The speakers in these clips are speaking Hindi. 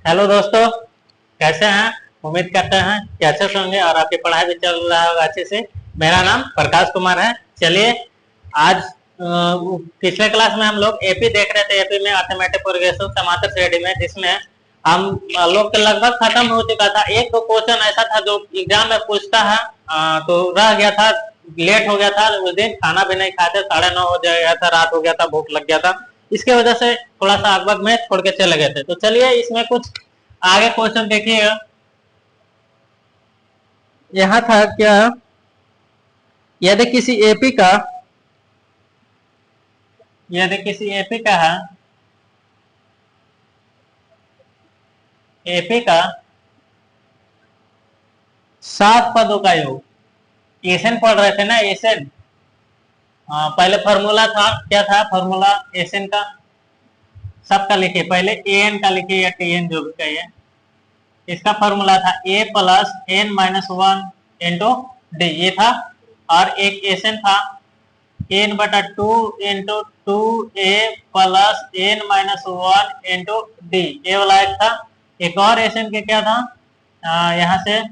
हेलो दोस्तों, कैसे हैं? उम्मीद करते हैं कि अच्छे से होंगे और आपकी पढ़ाई भी चल रहा होगा अच्छे से। मेरा नाम प्रकाश कुमार है। चलिए, आज पिछले क्लास में हम लोग एपी देख रहे थे। एपी में अर्थमेटिक प्रोग्रेसिव समांतर श्रेणी में, जिसमें हम लोग के लगभग खत्म हो चुका था। एक दो क्वेश्चन ऐसा था जो एग्जाम में पूछता है, तो रह गया था। लेट हो गया था उस दिन, खाना भी नहीं खाते, 9:30 हो गया था, रात हो गया था, भूख लग गया था। इसके वजह से थोड़ा सा अकबक में छोड़ के चले गए थे। तो चलिए, इसमें कुछ आगे क्वेश्चन देखिएगा। यहाँ था क्या, यदि किसी एपी का यदि किसी एपी का है, एपी का 7 पदों का योग। एसएन पढ़ रहे थे ना, एसएन। पहले फॉर्मूला था, क्या था फॉर्मूला एसएन का? सबका लिखिए, पहले एन का लिखिए या टीएन जो भी कहिए। इसका फॉर्मूला था A plus N minus 1 into D, ये था। और एक एसएन था एन बटा 2 into 2a plus N minus 1 into D, ये वाला एक था। एक और एसएन के क्या था, यहाँ से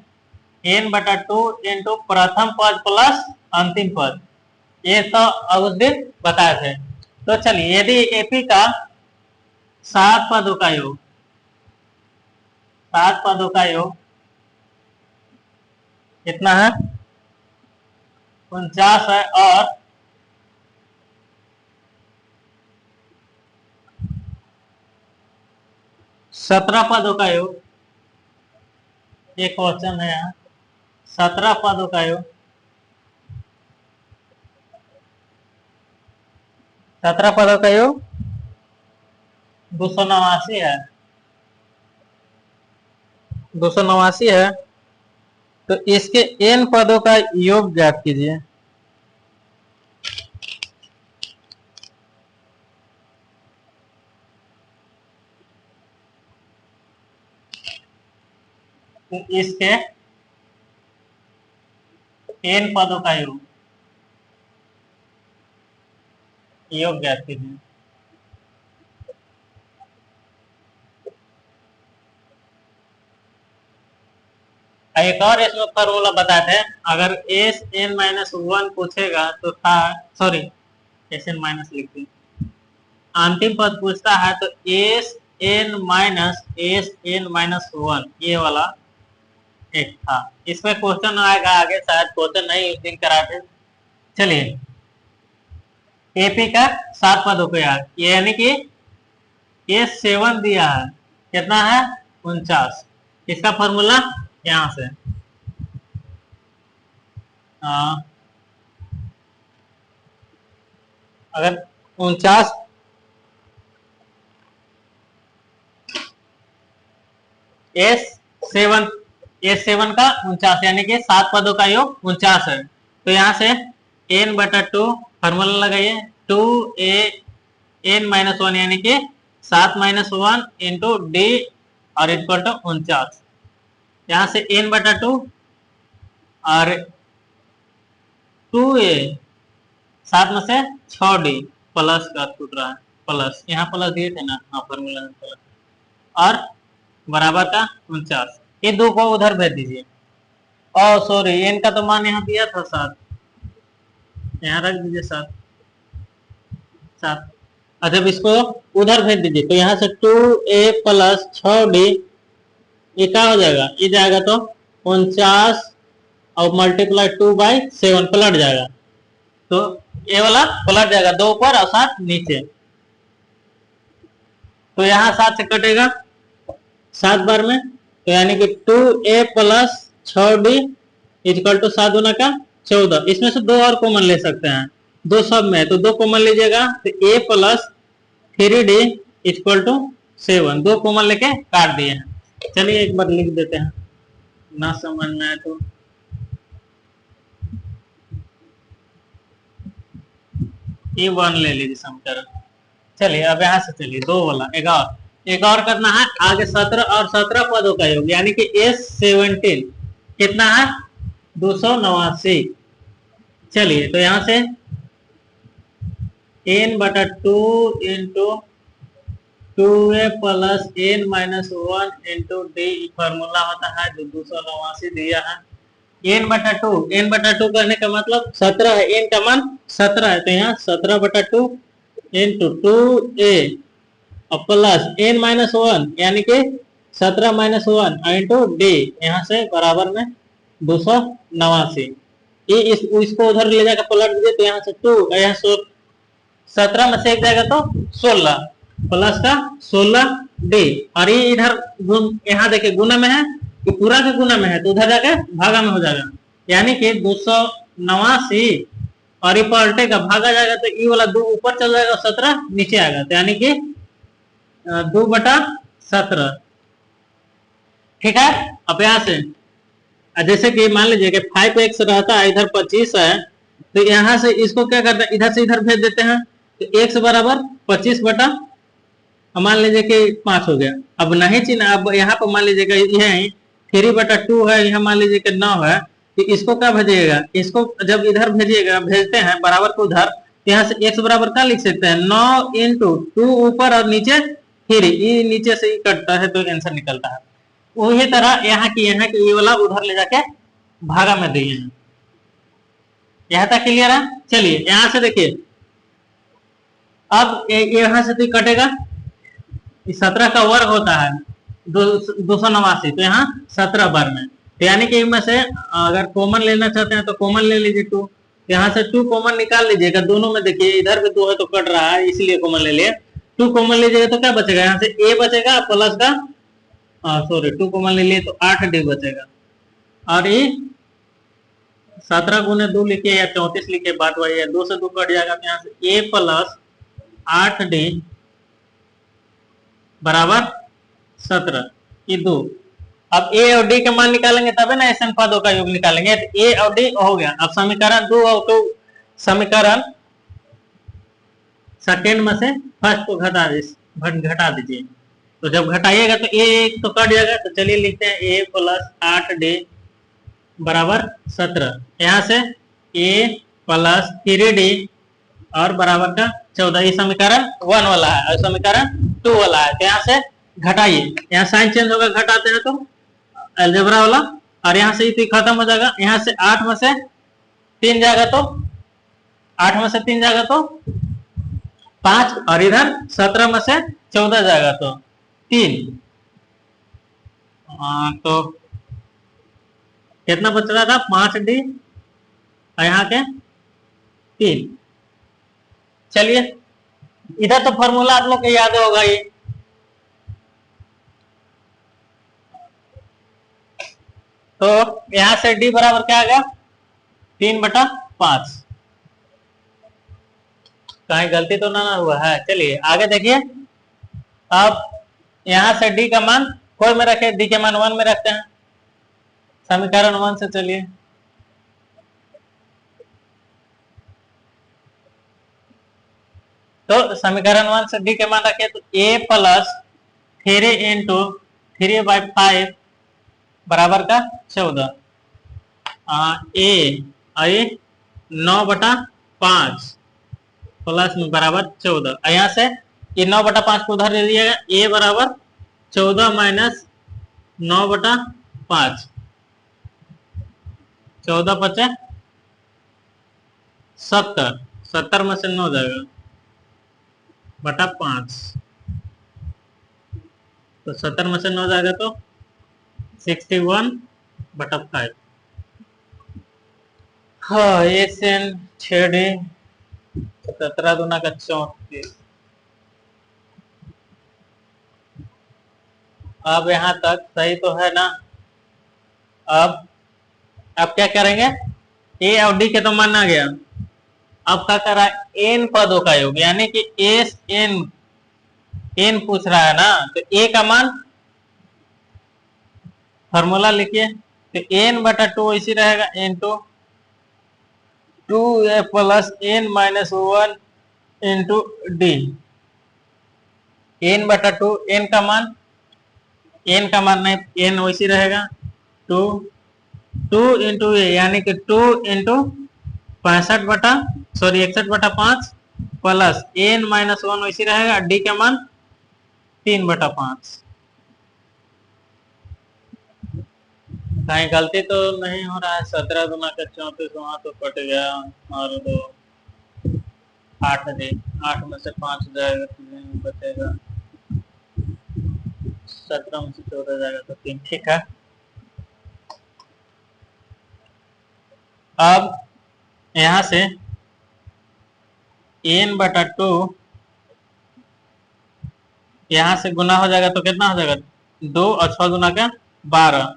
एन बटा 2 इंटू प्रथम पद प्लस अंतिम पद, ये तो उस दिन बताए थे। तो चलिए, यदि एपी का 7 पदों का योग, 7 पदों का योग कितना है? 49 है। और 17 पदों का योग, ये क्वेश्चन है यहाँ। 17 पदों का योग, 17 पदों का योग 289 है। 289 है। तो इसके n पदों का योग ज्ञात कीजिए। तो इसके n पदों का योग ज्ञात कीजिए। एक और इसमें फॉर्मूला बताते हैं। अगर एस एन माइनस 1 पूछेगा तो था, सॉरी, एस एन माइनस लिख दी, अंतिम पद पूछता है तो एस एन माइनस 1, ये वाला एक था। इसमें क्वेश्चन आएगा आगे, शायद क्वेश्चन नहीं उस दिन कराते। चलिए, एपी का 7 पदों को याद, यानी कि ये 7 दिया है, कितना है? 49। इसका फॉर्मूला यहां से अगर 49 S7, S7 का 49, यानी कि 7 पदों का योग 49 है। तो यहाँ से n बटा 2 फॉर्मूला लगाइए, 2a n माइनस 1, यानी कि 7 माइनस 1 इंटू डी और इक्वल टू 49। यहाँ से n बटा 2 और 2a, 7 में से 6d प्लस का छूट रहा है, प्लस यहाँ प्लस दिए थे ना, हाँ फॉर्मूला में प्लस, और बराबर का 49। ये दो को उधर भेज दीजिए। और सॉरी, एन का तो मान यहाँ दिया था 7, यहाँ रख दीजिए 7 7। अच्छा, इसको उधर भेज दीजिए। तो यहाँ से 2a प्लस 6d, ये क्या हो जाएगा? ये जाएगा तो 49 और मल्टीप्लाई 2/7 पलट जाएगा। तो ये वाला पलट जाएगा, 2 ऊपर और 7 नीचे। तो यहाँ 7 से कटेगा 7 बार में, तो यानी कि 2a plus 6d equal to 7 गुना का 14। इसमें से 2 और कॉमन ले सकते हैं, 2 सब में, तो 2 कॉमन लीजिएगा तो a plus 3d equal to 7, 2 common लेके काट दिए हैं। चलिए एक बार लिख देते हैं, ना समझ में आए तो। ये 1 ले लीजिए समीकरण। चलिए, अब यहाँ से चलिए 2 वाला एक और करना है आगे। 17 और 17 पदों का योग, यानी कि S17 कितना है? 289। चलिए, तो यहाँ से n बटा 2 into 2a plus n minus 1 into D formula होता है जो 289 दिया है। n/2 करने का मतलब 17 है, n का मान 17 है तो यहाँ 17/2 इंटू 2a और प्लस n माइनस 1 यानी कि 17 माइनस 1 इंटू डी यहाँ से बराबर में 289। इसको उधर ले जाकर पलट दीजिए तो यहाँ से 2 यहाँ 17 में से एक जाएगा तो 16 प्लस का 16 डी और ये इधर यहाँ देखिए गुना में है, ये पूरा का गुना में है तो उधर जाके भागा में हो जाएगा, यानी कि 289 और ये पलटेगा भागा जाएगा तो ये वाला 2 ऊपर चल जाएगा, 17 नीचे आएगा तो यानी कि 2/17। ठीक है। अब यहाँ से जैसे कि मान लीजिए कि 5x रहता है, इधर 25 है तो यहाँ से इसको क्या करते हैं, इधर से इधर भेज देते हैं तो x बराबर 25 बटा मान लीजिए कि 5 हो गया। अब नहीं चिन्ह, अब यहाँ पर मान लीजिए कि यह 3/2 है, यहाँ मान लीजिए कि 9 है तो इसको क्या भेजिएगा, इसको जब इधर भेजिएगा भेजते हैं बराबर को उधर तो यहाँ से x बराबर क्या लिख सकते हैं 9 इंटू 2 ऊपर और नीचे 3, ये नीचे से ही कटता है तो आंसर निकलता है। वही तरह यहाँ की ये वाला उधर ले जाके भागा में दिए हैं। यहाँ तक क्लियर है। चलिए यहाँ से देखिए अब यहाँ से तो कटेगा, 17 का वर्ग होता है 289 तो यहाँ 17 बार में तो यानी कि इनमें से अगर कॉमन लेना चाहते हैं तो कॉमन ले लीजिए 2, यहाँ से 2 कॉमन निकाल लीजिएगा। दोनों में देखिए इधर भी 2 है तो कट रहा है इसलिए कॉमन ले लिए। 2 कॉमन लीजिएगा तो क्या बचेगा, यहाँ से a बचेगा प्लस का 2 कॉमन ले लिए तो 8d बचेगा और ये 17 गुने 2 लिखे या 34 लिखे बात वही है, 2 से 2 कट जाएगा तो यहाँ से a प्लस 8d बराबर 17 ये 2। अब a और d के मान निकालेंगे तबे ना एसएन पदों का योग निकालेंगे। तो a और d हो गया। अब समीकरण 2 और 2 समीकरण सेकेंड में से फर्स्ट को घटा दीजिए तो जब घटाइएगा तो a तो कट जाएगा तो चलिए लिखते हैं a प्लस 8d बराबर 17, यहाँ से a प्लस 3d और बराबर का 14। ये समीकरण 1 वाला है और समीकरण 2 वाला है तो यहाँ से घटाइए, यहाँ साइन चेंज होगा घटाते हैं तो अलजेब्रा वाला और यहाँ से ये खत्म हो जाएगा। यहाँ से 8 में से 3 जाएगा तो 8 में से 3 जाएगा तो 5 और इधर 17 में से 14 जाएगा तो 3। तो कितना बच रहा था 5d और यहाँ के 3। चलिए इधर तो फॉर्मूला आप लोग को याद होगा ये, तो यहां से d बराबर क्या आ गया 3/5। कहीं गलती तो ना हुआ है। चलिए आगे देखिए, अब यहां से d का मान कोई में रखे, d के मान 1 में रखते हैं समीकरण 1 से। चलिए तो समीकरण 1 से d के मान रखे तो a प्लस 3 इंटू 3/5 बराबर का 14 a आई 9/5 प्लस में बराबर 14। यहाँ से ये 9/5 को उधर दे दिएगा, a बराबर 14 माइनस 9/5, 14 × 5 70 में से 9 जाएगा बटा 5 तो 70 में से 9 जाएगा तो 61/5। हाँ ये सेन 6d 17 दूना का 34। अब यहाँ तक सही तो है ना। अब क्या करेंगे, a और d के तो मान आ गया। अब क्या कर रहा है n पदों का योग, यानी कि एस n पूछ रहा है ना तो a का मान फॉर्मूला लिखिए तो n/2 इसी रहेगा into 2a plus n minus 1 into D. n/2 n का मान नहीं n वैसी रहेगा 2 इंटू ए यानी कि 2 इंटू 61/5 प्लस n माइनस 1 वैसी रहेगा। डी का मान 3/5। कहीं गलती तो नहीं हो रहा है? 17 गुना का 34 वहां तो कट गया, और 2 8 दे, 8 में से 5 जाएगा तो बचेगा, 17 में से 14 जाएगा तो 3। ठीक है, अब यहां से n/2 यहां से गुना हो जाएगा तो कितना हो जाएगा? 2 और 6 गुना का 12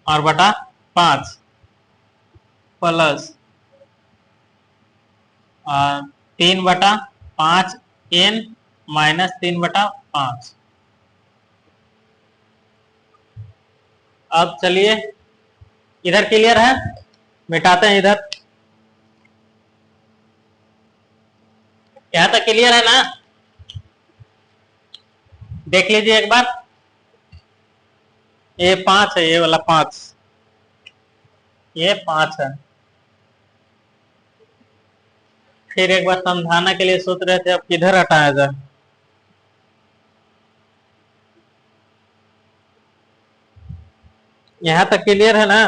और बटा 5 प्लस 3/5 n माइनस 3/5। अब चलिए इधर क्लियर है, मिटाते हैं इधर। यहां तक क्लियर है ना? देख लीजिए एक बार, ये 5 है, ये वाला 5, ये 5 है। फिर एक बार समझाने के लिए सोच रहे थे अब किधर हटाया जाए। यहां तक क्लियर है ना?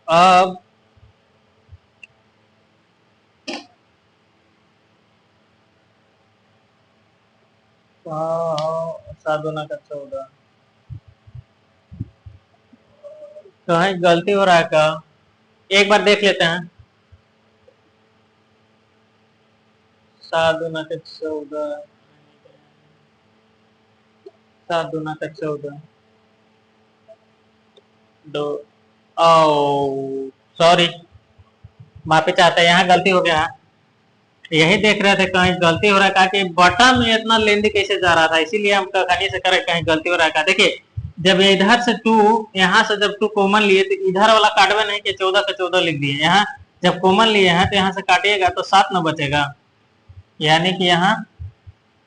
अब 7 गुना का 14, कहीं गलती हो रहा है क्या? एक बार देख लेते हैं। 7 गुना का 14, 7 गुना का 14, 2, ओ सॉरी, माफी चाहते हैं, यहाँ गलती हो गया है। यही देख रहे थे कहीं गलती हो रहा है, कि बटन में इतना लेंदी कैसे जा रहा था, इसीलिए हम कहानी से करे कहीं गलती हो रहा है। देखिए जब इधर से 2, यहाँ से जब 2 कॉमन लिए तो इधर वाला काटवे नहीं कि 14 का 14 लिख दिए। यहाँ जब कॉमन लिए हैं तो यहाँ से काटिएगा तो 7 न बचेगा, यानी कि यहाँ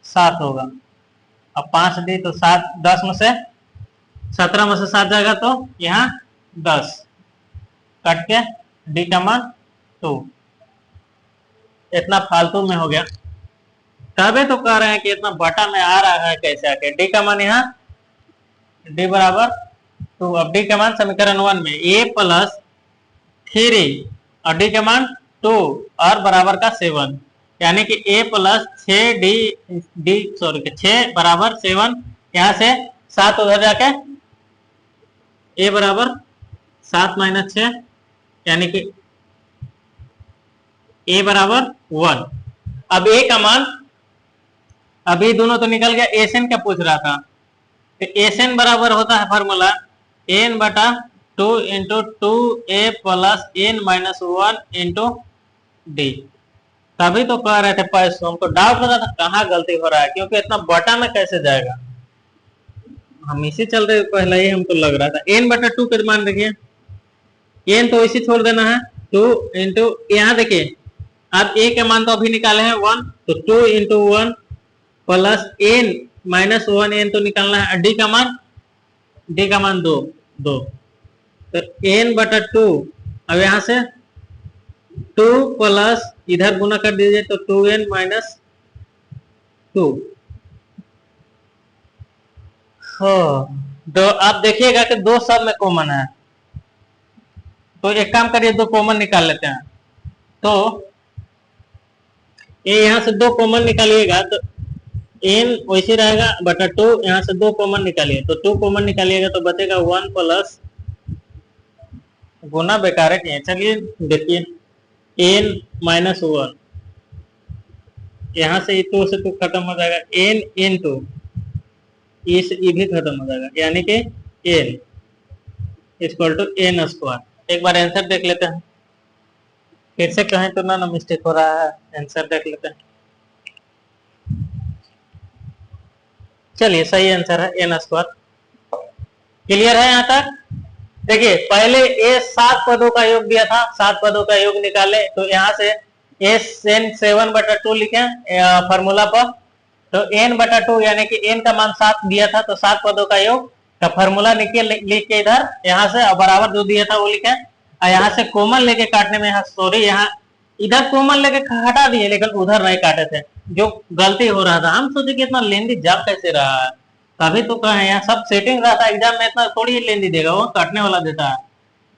7 होगा। अब 5 दी तो 7, 10 में से 17 में से 7 जाएगा तो यहाँ 10 कट के डी का मान 2। इतना फालतू में हो गया, तबे तो कह रहे हैं कि इतना बटा में आ रहा है कैसे आके। डी का मान यहाँ डी बराबर 2। अब डी का मान समीकरण 1 में a प्लस 3 और डी का मान 2 और बराबर का 7, यानी कि a प्लस 6 बराबर 7। यहाँ से 7 उधर जाके a बराबर 7 माइनस 6, यानी कि a बराबर 1। अब a का मान, अभी दोनों तो निकल गया, एसएन क्या पूछ रहा था, तो एसएन बराबर होता है formula n/2 into 2a plus n minus 1 into D. तभी तो कह रहे थे पैसों, हमको डाउट लगा था कहाँ गलती हो रहा है, क्योंकि इतना बटा में कैसे जाएगा। हम इसी चल रहे पहले ही हमको लग रहा था। n/2 के मान देखिए, n तो इसी छोड़ देना है, 2 इंटू, यहाँ देखिए अब a के मान तो अभी निकाले हैं 1, तो 2 into 1 plus n minus 1 n तो निकालना है। डी का मान 2, तो n/2। अब यहाँ से 2 प्लस इधर गुना कर दीजिए तो 2n माइनस 2। तो आप देखिएगा कि 2 सब में कॉमन है, तो एक काम करिए 2 कॉमन निकाल लेते हैं। तो ये यहाँ से 2 कॉमन निकालिएगा तो n वैसे रहेगा बटा 2, यहाँ से 2 कॉमन निकालिए तो 2 कॉमन निकालिएगा तो बचेगा 1 प्लस, गुना बेकार है कि, चलिए देखिए n माइनस 1, यहाँ से 2 से 2 खत्म हो जाएगा, n इंटू इस भी खत्म हो जाएगा, यानी कि n equal to n square. एक बार आंसर देख लेते हैं, फिर से कहें तो ना मिस्टेक हो रहा है। आंसर देख लेते हैं, चलिए सही आंसर है n स्क्वायर। क्लियर है यहाँ तक? देखिए पहले ये 7 पदों का योग दिया था, 7 पदों का योग निकाले तो यहाँ से n 7/2 लिखे फॉर्मूला पर, तो n/2 यानी कि n का मान 7 दिया था, तो 7 पदों का योग का फॉर्मूला लिख के इधर यहाँ से बराबर जो दिया था वो लिखे, और यहाँ से कॉमन लेके काटने में, यहाँ सॉरी यहाँ इधर कॉमन लेके हटा दिए लेकिन उधर नहीं काटे थे, जो गलती हो रहा था, हम सोचे कि इतना लेंदी जा कैसे रहा है, तभी तो कहे यहाँ सब सेटिंग रहा था, एग्जाम में इतना थोड़ी लेंदी देगा, वो कटने वाला देता है।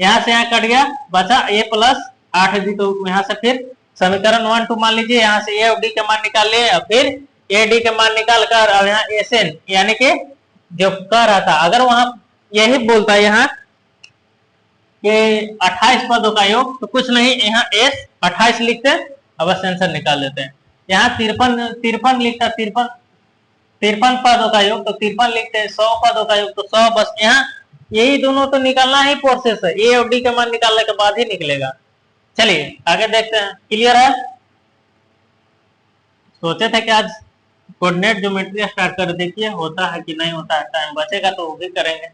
यहाँ से यहाँ कट गया, बचा a प्लस 8d। तो यहाँ से फिर समीकरण 1 2 मान लीजिए, यहाँ से a और d के मान निकाल लिए, और फिर a d के मान निकाल कर और यहाँ एसएन यानी कि जो कह रहा था, अगर वहां यही बोलता है यहाँ कि 28 पदों का योग, तो कुछ नहीं, यहाँ एस 28 लिखते और बस आंसर निकाल देते हैं। यहाँ 53 लिखता, 53 पदों का योग, तो 53 लिखते हैं, 100 पदों का योग तो 100, बस यहाँ यही दोनों तो निकालना ही प्रोसेस है, ए और डी का मान निकालने के बाद ही निकलेगा। चलिए आगे देखते हैं, क्लियर है। सोचे थे कि आज कोऑर्डिनेट ज्योमेट्री स्टार्ट कर, देखिए होता है कि नहीं होता है, टाइम बचेगा तो वो भी करेंगे,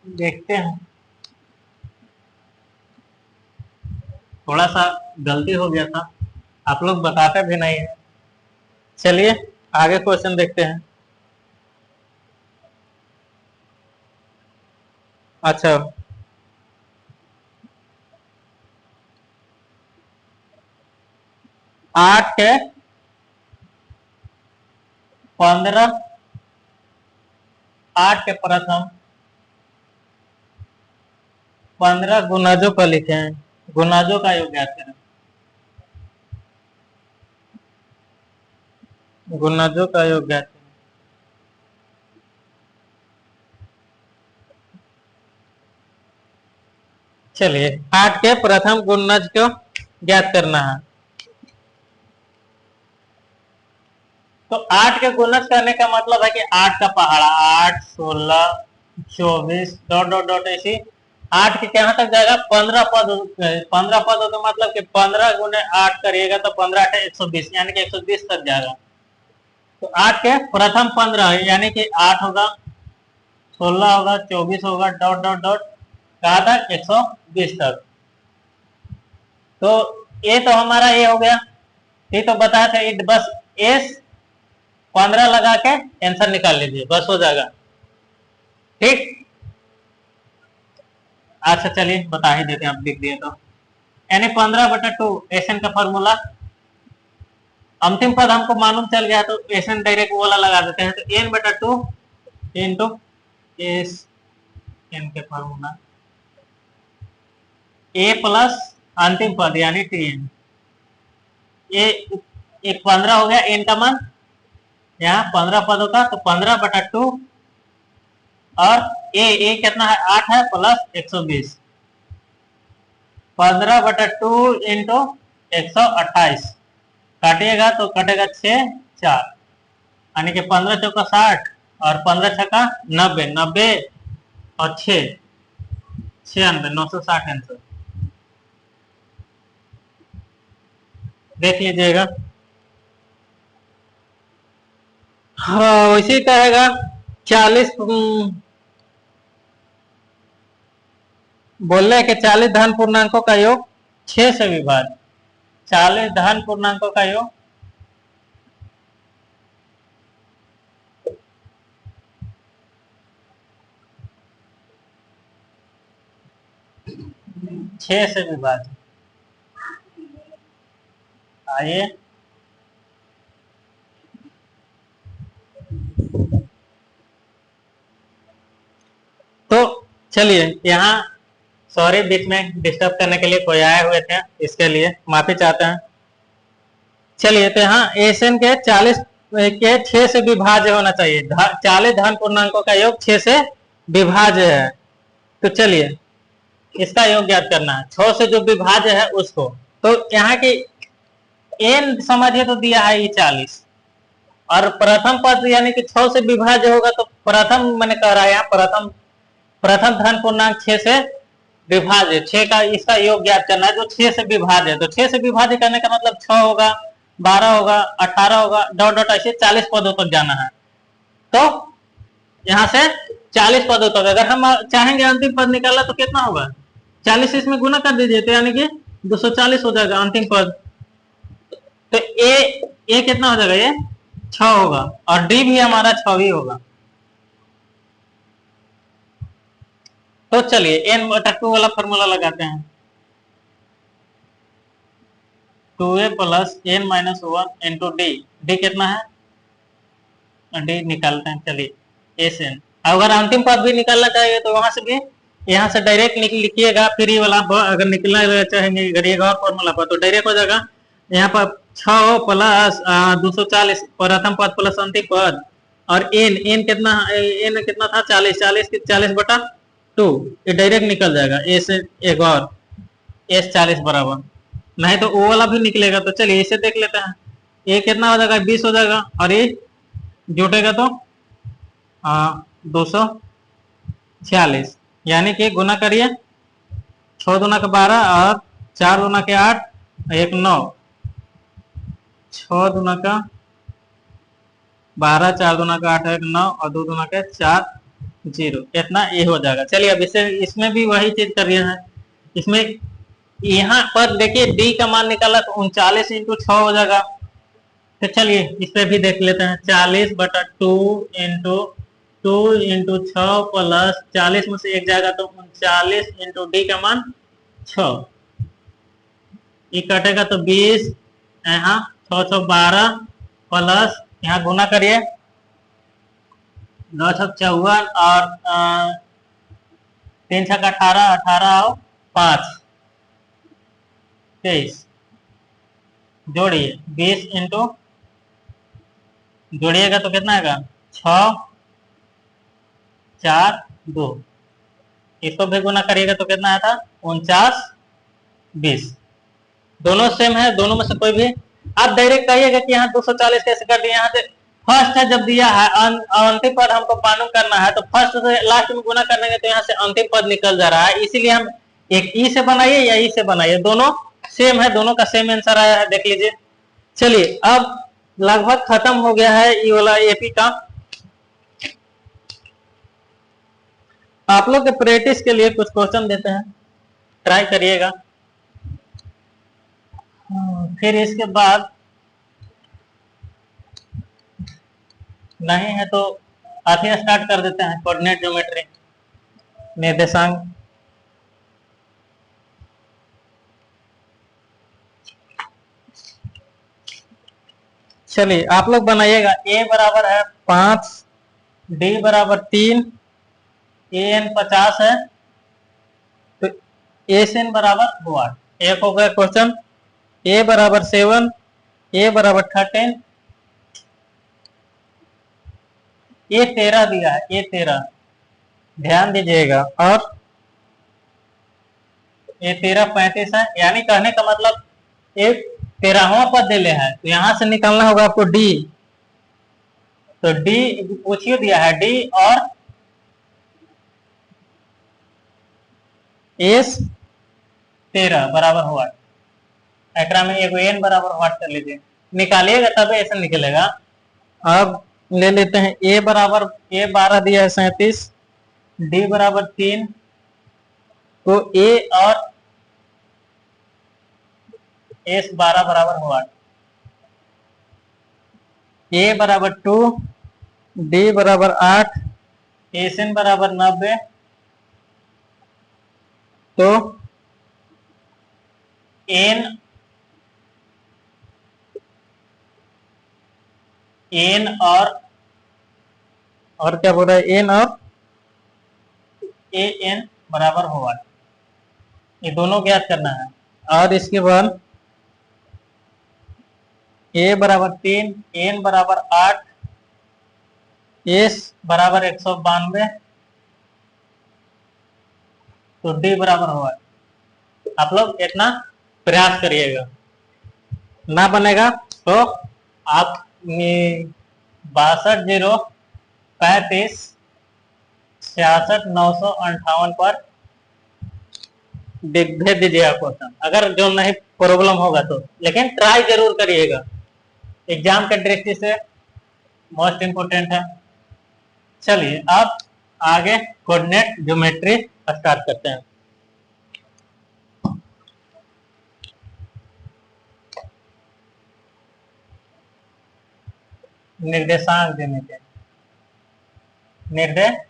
देखते हैं। थोड़ा सा गलती हो गया था, आप लोग बताते भी नहीं है। चलिए आगे क्वेश्चन देखते हैं। अच्छा, 8 के 15, 8 के प्रथम 15 गुणजों का लिखे हैं, गुणजों का योग ज्ञात करें, गुणजों का योग ज्ञात करें। चलिए 8 के प्रथम गुणज को ज्ञात करना है। तो 8 के गुणज करने का मतलब है कि 8 का पहाड़ा, 8 16 24 डॉट डॉट डॉट ऐसी 8 के कहां तक जाएगा, 15 पद, 15 पद हो तो मतलब कि 15 गुने 8 करिएगा तो 15 8 120, यानी कि 120 तक जाएगा। तो 8 के प्रथम 15 यानी कि 8 होगा, 16 होगा, 24 होगा, डॉट डॉट डॉट कहा तक 120 तक। तो ये तो हमारा ये हो गया, ये तो बताया था, बस एस 15 लगा के आंसर निकाल लीजिए, बस हो जाएगा, ठीक। अच्छा चलिए बता ही देते हैं, आप लिख दिए तो, यानी 15/2 एसएन का फॉर्मूला, अंतिम पद हमको मालूम चल गया तो एसएन डायरेक्ट वाला लगा देते हैं, तो n/2 इंटू एस एन के फॉर्मूला, ए प्लस अंतिम पद यानी टी एन, ये एक 15 हो गया एन का मान, यहाँ 15 पदों का, तो 15/2 और ए कितना है 8 है प्लस 120, 15/2 इंटू 128, काटिएगा तो कटेगा 6 4, यानी कि 15 चौका 60 और 15 छक्का 90, 90 और 6 96, 960 आंसर देख लीजिएगा। हाँ वैसे कहेगा 40, बोल रहे कि 40 धन पूर्णांकों का योग 6 से विभाज्य, 40 धन पूर्णांकों का योग 6 से विभाज्य। आइए तो चलिए, यहाँ सॉरी बीच में डिस्टर्ब करने के लिए कोई आए हुए थे, इसके लिए माफी चाहते हैं। चलिए तो यहाँ एसएन के 40 के 6 से विभाज्य होना चाहिए, 40 धन पूर्णांकों का योग 6 से विभाज्य है। तो चलिए इसका योग ज्ञात करना है, 6 से जो विभाज्य है उसको। तो यहाँ की एन समझिए तो दिया है ये 40, और प्रथम पद यानी कि 6 से विभाज्य होगा, तो प्रथम मैंने कह रहा है यहाँ प्रथम धन पूर्णांक 6 से विभाज्य, 6 का इसका योग ज्ञात करना है जो 6 से विभाज्य है। तो 6 से विभाज्य करने का मतलब 6 होगा, 12 होगा, 18 होगा, डॉट डॉट ऐसे 40 पदों तक जाना है। तो यहाँ से 40 पदों तक अगर हम चाहेंगे अंतिम पद निकालना तो कितना होगा, 40 से इसमें गुना कर दीजिए, तो यानी कि 240 हो जाएगा अंतिम पद। तो ए कितना हो जाएगा, ये 6 होगा, और डी भी हमारा 6 ही होगा। तो चलिए n/2 वाला फॉर्मूला लगाते हैं। 2a plus n minus 1 into D. D कितना है, डी निकालते हैं, चलिए एस एन। अगर अंतिम पद भी निकालना चाहिए तो वहां से भी, यहाँ से डायरेक्ट लिखिएगा, फिर ये वाला अगर निकलना चाहेंगे करिएगा और फॉर्मूला पर तो डायरेक्ट हो जाएगा। यहाँ पर 6 प्लस 240 प्रथम पद प्लस अंतिम पद, और एन एन कितना, एन कितना था 40, 40/2, ये डायरेक्ट निकल जाएगा। एस एक और एस 40 बराबर, नहीं तो वो वाला भी निकलेगा। तो चलिए इसे देख लेते हैं, ये कितना हो जाएगा 20 हो जाएगा, और ये जुटेगा तो 246, यानी कि गुना करिए, 6 दूना का 12 और 4 दूना के 8, 1 9, 6 दूना का 12, 4 दूना का 8, 1 9, और 2 दूना के 4 0, इतना ये हो जाएगा। चलिए अब इसे, इसमें भी वही चीज कर रहे हैं। इसमें यहाँ पर देखिए डी का मान निकाला तो 39 इंटू 6 हो जाएगा। तो चलिए इस पे भी देख लेते हैं, 40/2 इंटू 2 इंटू 6 प्लस 40 में से एक जाएगा तो 39 इंटू डी का मान 6, ये कटेगा तो 20, यहाँ 6 6 12 प्लस यहाँ गुना करिए 9 6 54 और 3 6 18, 18 और 5 23, जोड़िए 20 इंटू, जोड़िएगा तो कितना आएगा 6 4 2, इसको भी गुना करिएगा तो कितना आया था 49 20, दोनों सेम है, दोनों में से कोई भी। आप डायरेक्ट कहिएगा कि यहाँ 240 कैसे कर दिए, यहाँ से फर्स्ट है जब दिया है अंतिम पद हमको मालूम करना है, तो फर्स्ट से लास्ट में गुना करेंगे तो यहाँ से अंतिम पद निकल जा रहा है, इसीलिए हम एक ई से बनाइए या ई से बनाइए, दोनों सेम है, दोनों का सेम आंसर आया है, देख लीजिए। चलिए अब लगभग खत्म हो गया है ये वाला एपी का। आप लोग के प्रैक्टिस के लिए कुछ क्वेश्चन देते हैं, ट्राई करिएगा। फिर इसके बाद नहीं है तो आते स्टार्ट कर देते हैं कोऑर्डिनेट ज्योमेट्री, निर्देशांक। चलिए आप लोग बनाइएगा, ए बराबर है 5, डी बराबर 3, ए एन 50 है, तो एस एन बराबर हुआ। एक हो गया क्वेश्चन। ए बराबर 7, ए बराबर 13, ये 13 दिया है, ये 13 ध्यान दीजिएगा, और ये 13 35 है, यानी कहने का मतलब एक 13वां पद दे ले है, तो यहां से निकालना होगा आपको डी। तो डी पूछिए दिया है, डी और एस 13 बराबर हुआ, एकरा में एगो एन बराबर व्हाट कर लीजिए, निकालिएगा तब ऐसा निकलेगा। अब ले लेते हैं ए बराबर, ए 12 दिया है 37, डी बराबर 3, तो ए और एस 12 बराबर हुआ, ए बराबर 2, डी बराबर 8, एस एन बराबर 90, तो एन एन और क्या बोल रहा है, एन और ए एन बराबर होगा, ये दोनों ज्ञात करना है। और इसके बाद ए बराबर 3, एन बराबर 8, एस बराबर 192, तो डी बराबर होगा। आप लोग इतना प्रयास करिएगा, ना बनेगा तो आप 62 0 35 66 958 पर भेज दीजिएगा क्वेश्चन, अगर जो नहीं प्रॉब्लम होगा तो, लेकिन ट्राई जरूर करिएगा, एग्जाम के दृष्टि से मोस्ट इंपोर्टेंट है। चलिए अब आगे कोऑर्डिनेट ज्योमेट्री स्टार्ट करते हैं। निर्देशांक देने के, निर्देशांक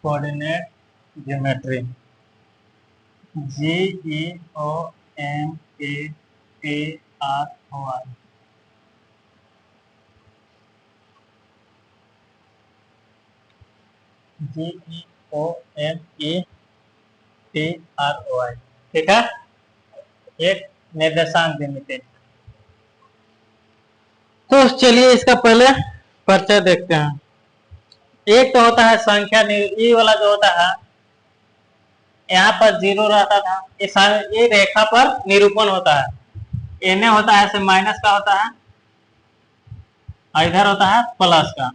कोऑर्डिनेट ज्योमेट्री, GEOMATRY, GEOMATRY, ठीक है। एक निर्देशांक ज्यामिति। तो चलिए इसका पहले परिचय देखते हैं। एक तो होता है संख्या, ये वाला जो होता है यहाँ पर 0 रहता था, ये रेखा पर निरूपण होता है। एने होता है माइनस का होता है और इधर होता है प्लस का।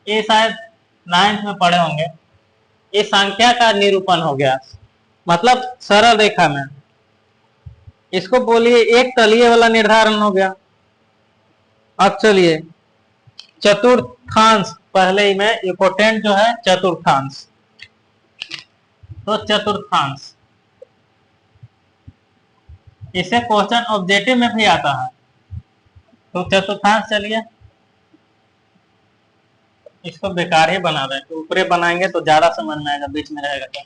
ये शायद 9th में पढ़े होंगे। ये संख्या का निरूपण हो गया, मतलब सरल रेखा में। इसको बोलिए एक तलीय वाला निर्धारण हो गया। अब चलिए चतुर्थांश, पहले ही में इम्पोर्टेंट जो है चतुर्थांश। तो चतुर्थांश, इसे क्वेश्चन ऑब्जेक्टिव में भी आता है। तो चतुर्थांश, चलिए इसको बेकार ही बना रहे हैं, तो ऊपरे बनाएंगे तो ज्यादा समझ में आएगा, बीच में रहेगा तो।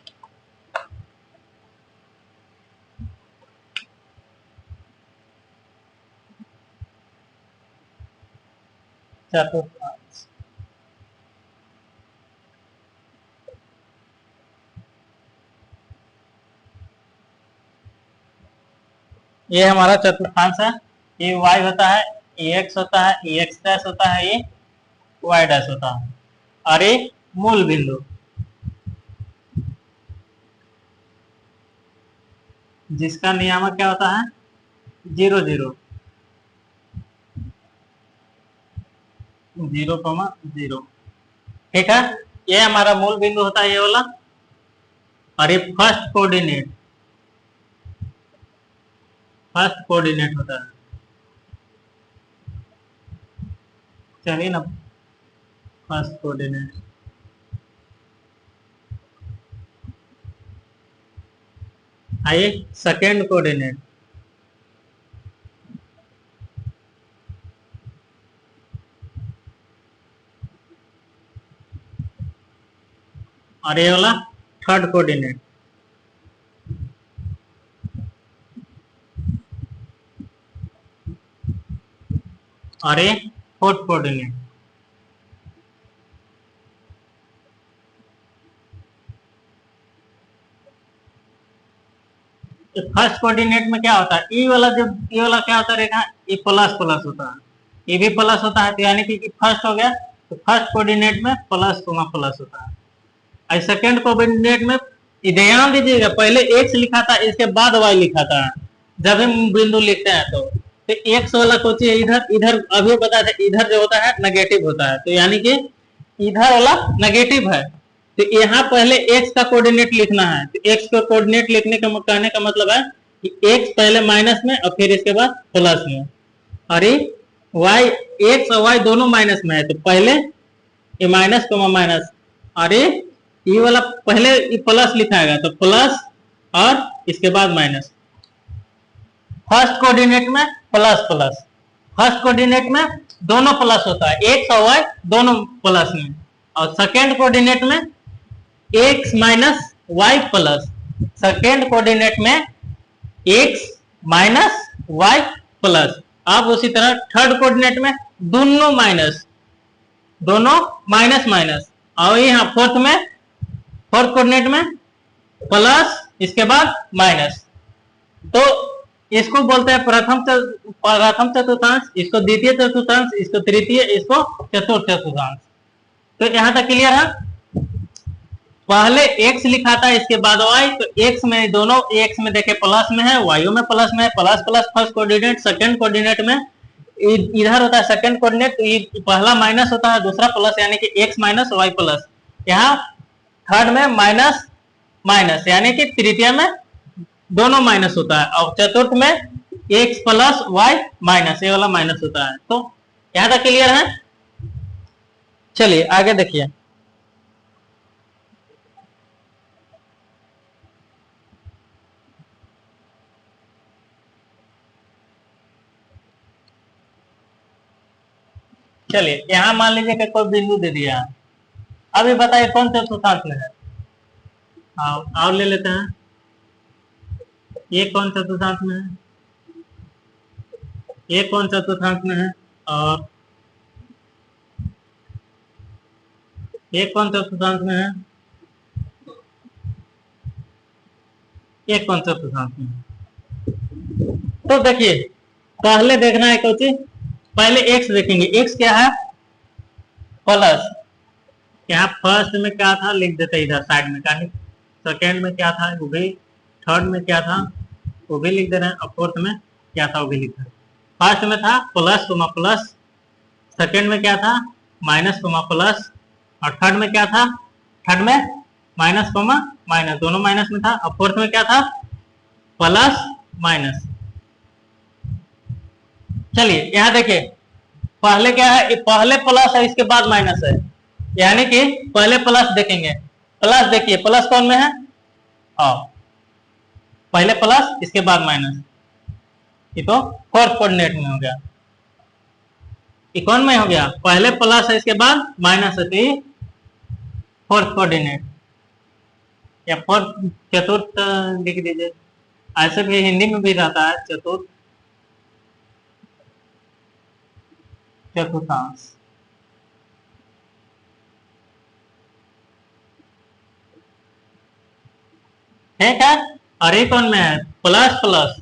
चतुर्थांश, ये हमारा चतुर्थांश है। ये y होता है, ये x होता है, ये x डैश होता है, ये y डैश होता है, और ये मूल बिंदु जिसका नियामक क्या होता है 0 0 0,0, ठीक है। ये हमारा मूल बिंदु होता है, ये वाला। और ये फर्स्ट कोऑर्डिनेट होता है। चलिए ना, फर्स्ट कोऑर्डिनेट। आइए सेकेंड कोऑर्डिनेट, और ये वाला थर्ड कोऑर्डिनेट। और ये फोर्थ कोऑर्डिनेट। फर्स्ट कोऑर्डिनेट में क्या होता है, ई वाला, जब ये वाला क्या होता है रेखा, ये प्लस प्लस होता है, ये भी प्लस होता है, तो यानी कि फर्स्ट हो गया। तो फर्स्ट कोऑर्डिनेट में प्लस प्लस होता है। और सेकेंड कोऑर्डिनेट में ध्यान दीजिएगा, पहले एक्स लिखा था, इसके बाद वाई लिखा था। जब हम बिंदु लिखते हैं तो एक्स वाला सोचिए, इधर इधर अभी बताया था, इधर जो होता है नेगेटिव होता है, तो यानी कि इधर वाला नेगेटिव है, तो यहाँ पहले एक्स का कोऑर्डिनेट लिखना है। तो एक्स का कोऑर्डिनेट लिखने का कहने का मतलब है कि एक्स पहले माइनस में और फिर इसके बाद प्लस में। और ये वाई, एक्स और वाई दोनों माइनस में है, तो पहले ये माइनस को माइनस, और ये वाला पहले ये प्लस लिखाएगा, तो प्लस और इसके बाद माइनस। फर्स्ट कोऑर्डिनेट में प्लस प्लस, फर्स्ट कोऑर्डिनेट में दोनों प्लस होता है, एक्स और वाई दोनों प्लस में। और सेकेंड कोऑर्डिनेट में x minus y plus, second coordinate में एक्स माइनस वाई प्लस। अब उसी तरह थर्ड कोऑर्डिनेट में दोनों माइनस, दोनों माइनस माइनस। और यहाँ फोर्थ कोऑर्डिनेट में प्लस, इसके बाद माइनस। तो इसको बोलते हैं प्रथम चतुर्थांश, इसको द्वितीय चतुर्थांश, इसको तृतीय, इसको चतुर्थ चतुर्थांश। तो यहां तक क्लियर है। पहले x लिखा था, इसके बाद y, तो x में दोनों, x में देखे प्लस में है, y में प्लस में है, plus plus first coordinate. Second coordinate में इधर होता है सेकंड कोऑर्डिनेट, तो पहला माइनस होता है, दूसरा प्लस, यानी कि x माइनस y प्लस। यहाँ थर्ड में माइनस माइनस, यानी कि तृतीय में दोनों माइनस होता है, और चतुर्थ में x प्लस y माइनस, ये वाला माइनस होता है। तो यहां तक क्लियर है। चलिए आगे देखिए। चलिए यहां मान लीजिए कि कोई बिंदु दे दिया है, अभी बताइए कौन चतुर्थांश में है। और ले लेते हैं, ये कौन चतुर्थांश में है, ये कौन चतुर्थांश में है, और ये कौन चतुर्थांश में है, ये कौन चतुर्थांश में है। तो देखिए पहले देखना है कुछ, पहले x देखेंगे, x क्या है प्लस, यहाँ फर्स्ट में क्या था लिख देते इधर साइड में, क्या सेकेंड में क्या था वो भी, थर्ड में क्या था वो भी लिख दे रहे हैं, और फोर्थ में क्या था वो भी लिख रहे हैं। फर्स्ट में था प्लस कोमा प्लस, सेकेंड में क्या था माइनस कोमा प्लस, और थर्ड में क्या था, थर्ड में माइनस कोमा माइनस, दोनों माइनस में था, और फोर्थ में क्या था प्लस माइनस। चलिए यहाँ देखिए पहले क्या है, पहले प्लस है इसके बाद माइनस है, यानी कि पहले प्लस देखेंगे, प्लस देखिए प्लस कौन में है, पहले प्लस इसके बाद माइनस, ये तो फोर्थ कोऑर्डिनेट में हो गया, ये कौन में हो गया, पहले प्लस है इसके बाद माइनस है, तो ये फोर्थ कोऑर्डिनेट या फोर्थ चतुर्थ लिख दीजिए, ऐसे भी हिंदी में भी रहता है चतुर्थ, चतुर्थांश। ठीक है, और ये कौन में है प्लस प्लस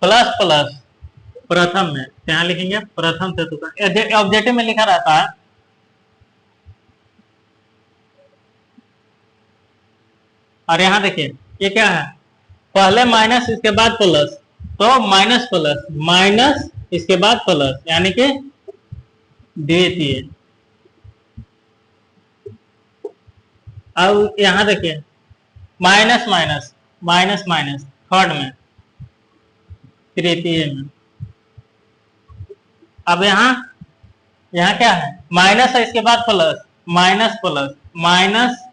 प्लस प्लस प्रथम में, यहाँ लिखेंगे प्रथम चतुर्थांश, ऑब्जेक्टिव में लिखा रहता है। और यहाँ देखिए ये क्या है, पहले माइनस इसके बाद प्लस, तो माइनस प्लस माइनस इसके बाद प्लस, यानी कि द्वितीय। अब यहाँ देखिए minus minus minus minus third में, तृतीय में। अब यहाँ क्या है, माइनस है इसके बाद प्लस, माइनस प्लस माइनस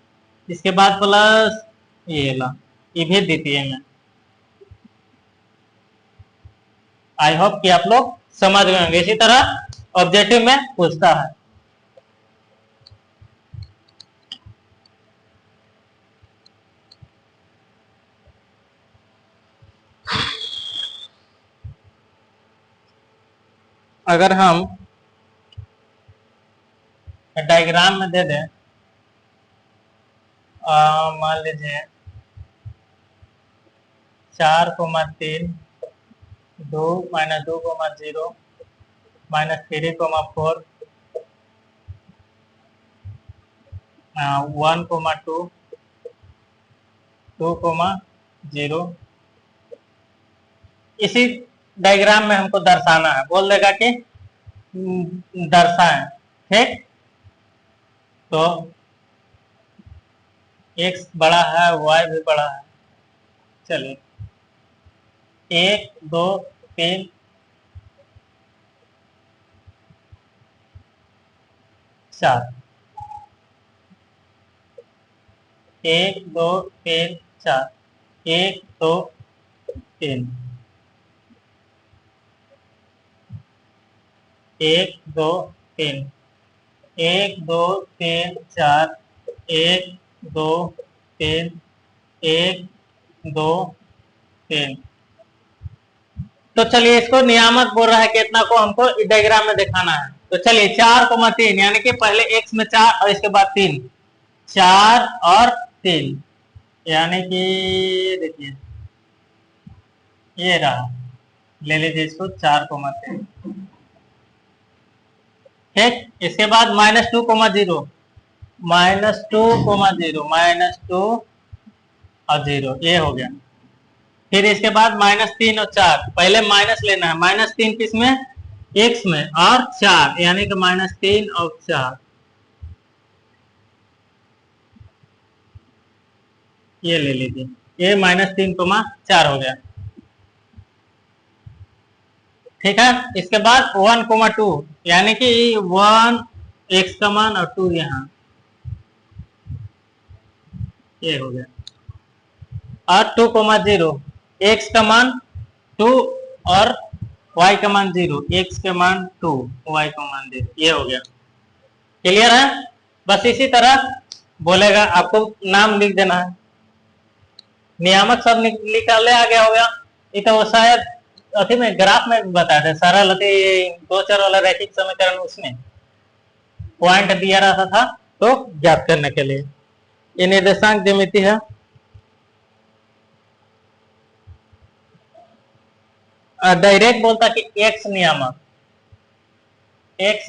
इसके बाद प्लस, ये ला, ये भी द्वितीय में। आई होप कि आप लोग समझ गए होंगे। इसी तरह ऑब्जेक्टिव में पूछता है। अगर हम डायग्राम में दे दें, मान लीजिए 4,3 2 माइनस 2,0 माइनस 3,4 1,2 2,0, इसी डायग्राम में हमको दर्शाना है, बोल देगा कि दर्शाएं। ठीक, तो x बड़ा है y भी बड़ा है, चलिए 1 2 3 4, 1 2 3 4, 1 2 3, 1 2 3, 1 2 3 4, 1 2 3, 1 2 3। तो चलिए इसको नियामक बोल रहा है कि इतना को हमको डायग्राम में दिखाना है। तो चलिए 4,3 यानी कि पहले x में 4 और इसके बाद 3, 4 और 3, यानी कि देखिए ये रहा, ले लीजिए इसको 4,3। ठीक, इसके बाद -2,0 -2,0 -2 और 0, ये हो गया। फिर इसके बाद -3 और 4, पहले माइनस लेना है, -3 किस में, x में, और 4 यानी कि -3 और 4, ये ले लीजिए, ये -3,4 हो गया। ठीक है, इसके बाद 1,2 यानी कि 1 x का मान और 2 यहाँ, ये हो गया। और 2,0 x का मान 2 और y का मान 0, x के मान 2 y का मान 0, ये हो गया। क्लियर है, बस इसी तरह बोलेगा, आपको नाम लिख देना है, नियामक सब निकाले आ गया होगा। ये तो शायद अथी में ग्राफ में बताया था, सरल अति दो चर वाला रैखिक समीकरण, उसमें पॉइंट दिया रहता था तो ज्ञात करने के लिए। ये निर्देशांक ज्यामिति है। डायरेक्ट बोलता कि एक्स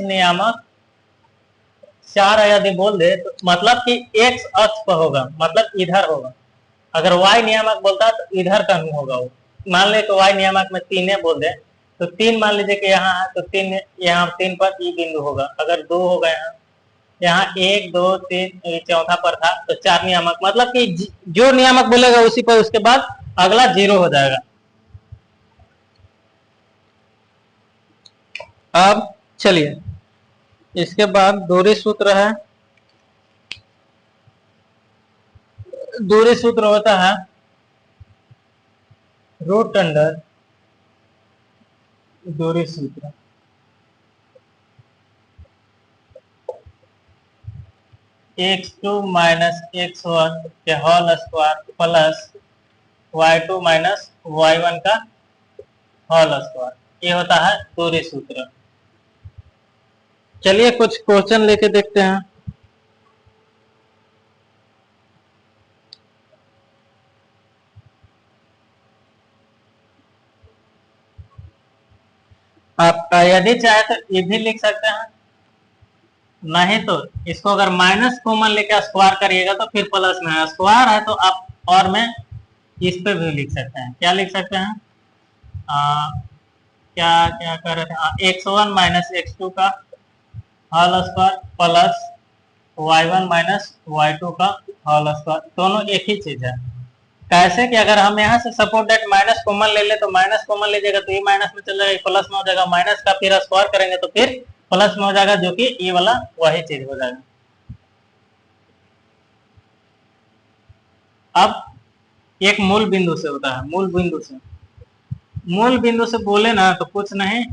नियामक 4 यदि बोल दे तो मतलब कि एक्स अक्ष पर होगा, मतलब इधर होगा। अगर वाई नियामक बोलता तो इधर का मुंह होगा वो। मान ले तो वाई नियामक में 3 बोल दे तो 3 मान लीजिए कि यहाँ है तो 3, यहाँ 3 पर ई बिंदु होगा। अगर 2 होगा यहाँ 1 2 3 चौथा पर था तो 4 नियामक, मतलब कि जो नियामक बोलेगा उसी पर उसके बाद अगला 0 हो जाएगा। अब चलिए इसके बाद दूरी सूत्र है। दूरी सूत्र होता है रूट अंडर दूरी सूत्र x2 माइनस x1 के whole square plus y2 minus y1 का होल स्क्वायर, ये होता है दूरी सूत्र। चलिए कुछ क्वेश्चन लेके देखते हैं। आप यदि चाहे तो ये भी लिख सकते हैं, नहीं तो इसको अगर माइनस कॉमन लेके स्क्वायर करिएगा तो फिर प्लस में है। स्क्वायर है तो आप और में इस पे भी लिख सकते हैं। क्या लिख सकते हैं? क्या क्या कर रहे थे? x1 माइनस x2 का whole square plus y1 minus y2 का होल स्क्वायर, दोनों एक ही चीज है। कैसे कि अगर हम यहाँ से सपोज दैट माइनस कॉमन ले ले तो माइनस कॉमन लीजिएगा तो ये माइनस में चल जाएगा, प्लस में हो जाएगा। माइनस का फिर स्क्वायर करेंगे तो फिर प्लस में हो जाएगा, जो कि ये वाला वही चीज हो जाएगा। अब एक मूल बिंदु से होता है, मूल बिंदु से बोले ना तो कुछ नहीं,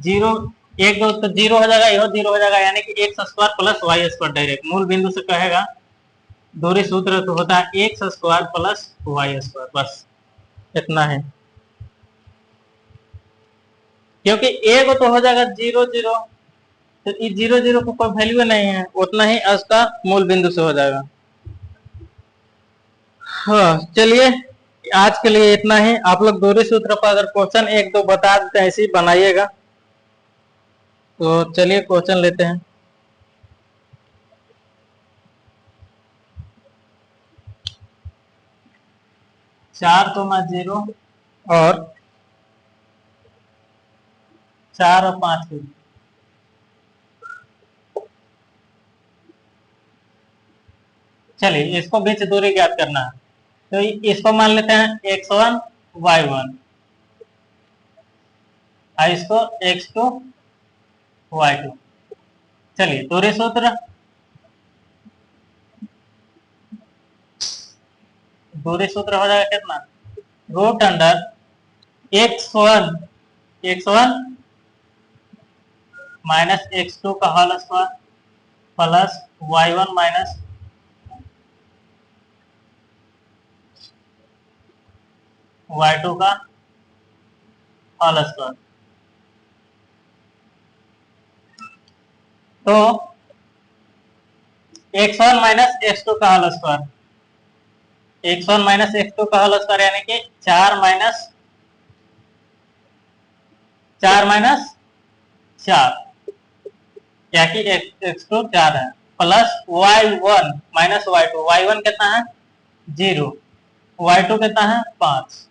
0 1 2 तो 0 हो जाएगा, यह 0 हो जाएगा, यानी कि x square plus y square direct मूल बिंदु से कहेगा। दूरी सूत्र तो होता है x square plus y square, बस इतना है। क्योंकि एक तो हो जाएगा 0 0, तो ये 0 0 को कोई वैल्यू नहीं है, उतना ही उसका मूल बिंदु से हो जाएगा। हाँ चलिए आज के लिए इतना ही। आप लोग दूरी सूत्र पर अगर क्वेश्चन 1 2 बता देते हैं, ऐसे ही बनाइएगा। तो चलिए क्वेश्चन लेते हैं। चार तो मैं 0 और 4 और 5 के, चलिए इसको बीच दूरी ज्ञात करना है तो इसको मान लेते हैं x1 y1 और इसको x2 y2। चलिए दूरी सूत्र, दूरी सूत्र हो जाएगा कितना? Root under x1 minus x2 का whole square plus y1 minus y2 का होल स्क्वायर। तो x1 माइनस x2 का whole square, x1 minus x2 का होल स्क्वायर यानी कि 4 माइनस 4 क्या कि x2 4 है, plus y1 minus y2, y1 कितना है 0, y2 कितना है 5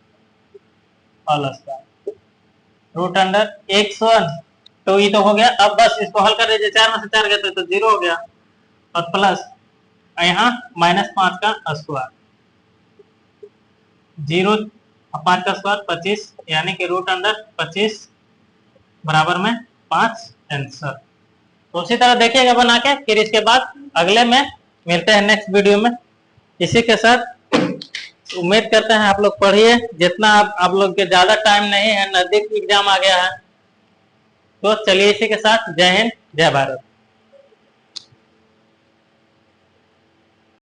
whole square root under x1। तो ये तो हो गया। अब बस इसको हल कर दीजिए, 4 में से 4 गया तो 0 हो गया, और प्लस यहाँ माइनस 5 का स्क्वायर, 0 5 का स्क्वायर 25, यानी कि रूट अंडर 25 बराबर में 5 आंसर। तो उसी तरह देखिएगा बना के, फिर इसके बाद अगले में मिलते हैं नेक्स्ट वीडियो में। इसी के साथ उम्मीद करते हैं आप लोग पढ़िए, जितना आप लोग के ज्यादा टाइम नहीं है, नजदीक एग्जाम आ गया है। तो चलिए इसी के साथ जय हिंद जय भारत।